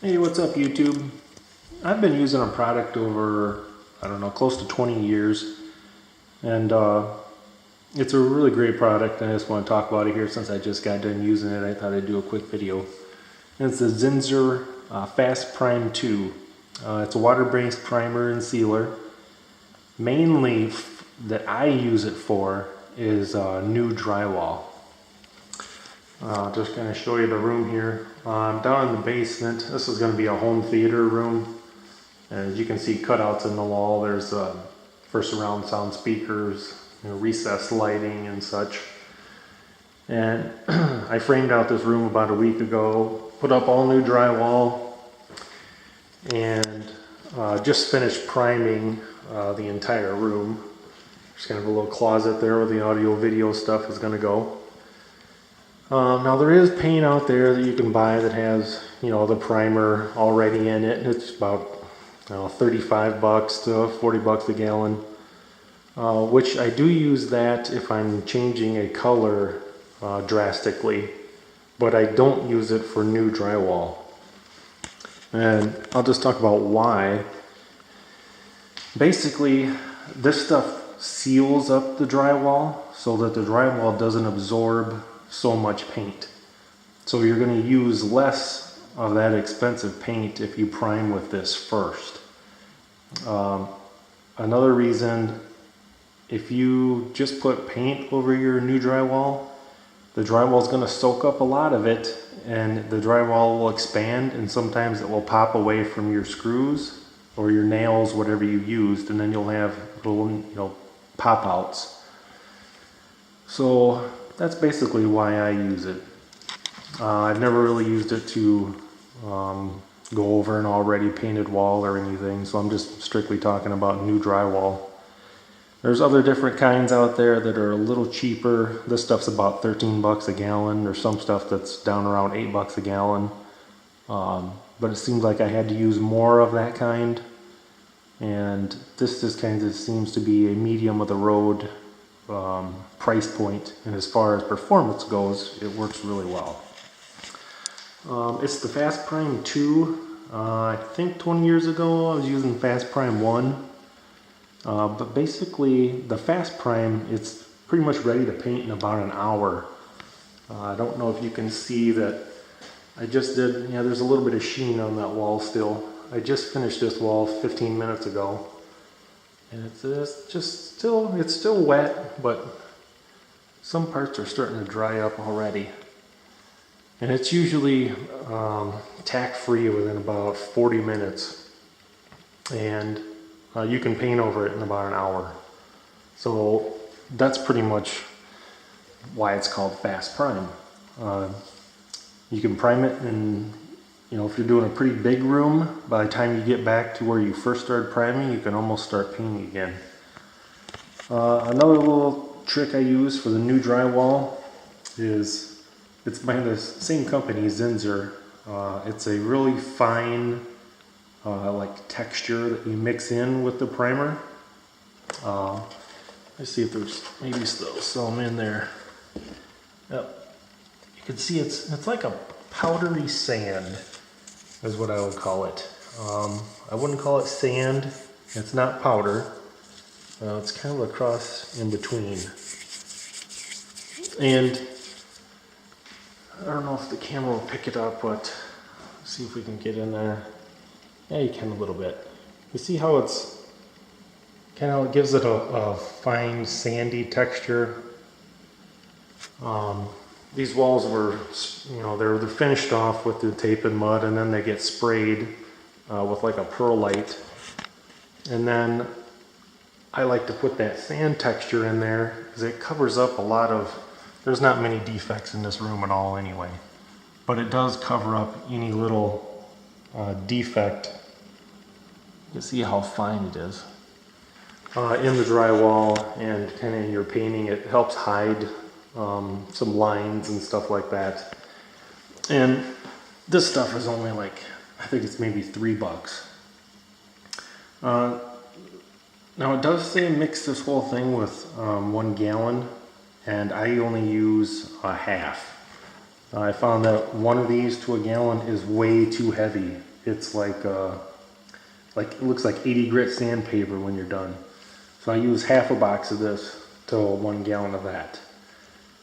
Hey, what's up YouTube? I've been using a product over, I don't know, close to 20 years, and it's a really great product. I just want to talk about it here since I just got done using it. I thought I'd do a quick video. And it's the Zinnser Fast Prime 2. It's a water-based primer and sealer. Mainly that I use it for is new drywall. Just going to show you the room here. Down in the basement, this is going to be a home theater room. As you can see cutouts in the wall, there's for surround sound speakers, recessed lighting and such. And I framed out this room about a week ago, put up all new drywall, and just finished priming the entire room. There's kind of a little closet there where the audio video stuff is going to go. Now there is paint out there that you can buy that has, the primer already in it. It's about, 35 bucks to 40 bucks a gallon, which I do use that if I'm changing a color drastically, but I don't use it for new drywall. And I'll just talk about why. Basically, this stuff seals up the drywall so that the drywall doesn't absorb so much paint. So you're going to use less of that expensive paint if you prime with this first. Another reason, if you just put paint over your new drywall, the drywall is going to soak up a lot of it, and the drywall will expand, and sometimes it will pop away from your screws or your nails, whatever you used, and then you'll have little pop outs. So that's basically why I use it. I've never really used it to go over an already painted wall or anything, so I'm just strictly talking about new drywall. There's other different kinds out there that are a little cheaper. This stuff's about 13 bucks a gallon. There's some stuff that's down around 8 bucks a gallon. But it seems like I had to use more of that kind. And this just kind of seems to be a medium of the road price point, and as far as performance goes, it works really well. It's the Fast Prime 2. I think 20 years ago I was using Fast Prime 1, but basically the Fast Prime, it's pretty much ready to paint in about an hour. I don't know if you can see that I just did, there's a little bit of sheen on that wall still. I just finished this wall 15 minutes ago. And it's still wet, but some parts are starting to dry up already. And it's usually tack-free within about 40 minutes. And you can paint over it in about an hour. So that's pretty much why it's called Fast Prime. You can prime it, and if you're doing a pretty big room, by the time you get back to where you first started priming, you can almost start painting again. Another little trick I use for the new drywall is, it's by the same company, Zinnser. It's a really fine texture that you mix in with the primer. Let's see if there's maybe still some in there. Yep. You can see it's like a powdery sand is what I would call it. I wouldn't call it sand. It's not powder. It's kind of a cross in between. And I don't know if the camera will pick it up, but let's see if we can get in there. Yeah, you can a little bit. You see how it's kind of gives it a fine sandy texture. These walls were, they're finished off with the tape and mud, and then they get sprayed with like a perlite. And then I like to put that sand texture in there because it covers up a lot of, there's not many defects in this room at all anyway, but it does cover up any little defect. You can see how fine it is in the drywall and kind of in your painting. It helps hide some lines and stuff like that. And this stuff is only I think it's maybe 3 bucks. Now it does say mix this whole thing with 1 gallon, and I only use a half. I found that one of these to a gallon is way too heavy. It's like it looks like 80 grit sandpaper when you're done. So I use half a box of this to 1 gallon of that.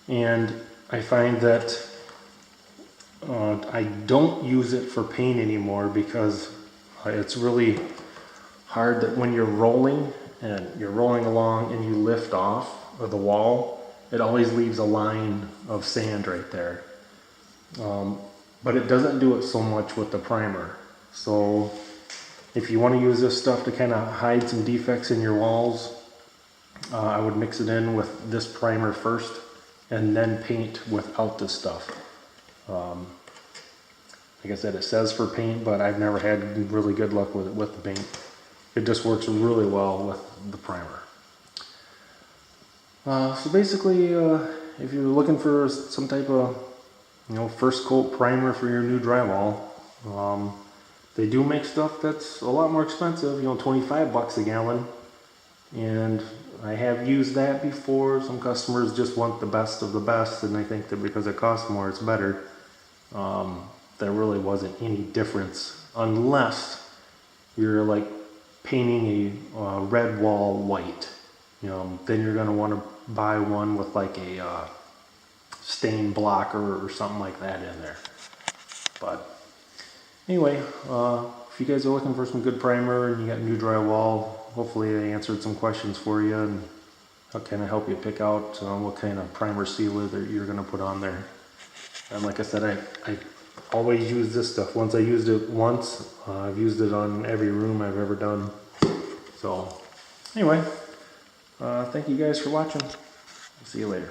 And I find that I don't use it for paint anymore because it's really hard that when you're rolling and you're rolling along and you lift off of the wall, it always leaves a line of sand right there. But it doesn't do it so much with the primer. So if you want to use this stuff to kind of hide some defects in your walls, I would mix it in with this primer first and then paint without this stuff. Like I said, it says for paint, but I've never had really good luck with it with the paint. It just works really well with the primer. So basically, if you're looking for some type of first coat primer for your new drywall, they do make stuff that's a lot more expensive, 25 bucks a gallon. And I have used that before. Some customers just want the best of the best, and I think that because it costs more, it's better. There really wasn't any difference unless you're like painting a red wall white. Then you're going to want to buy one with like a stain blocker or something like that in there. But anyway, if you guys are looking for some good primer and you got new drywall, hopefully I answered some questions for you and I'll kind of help you pick out what kind of primer sealer that you're going to put on there. And like I said, I always use this stuff. Once I used it once, I've used it on every room I've ever done. So anyway, thank you guys for watching. See you later.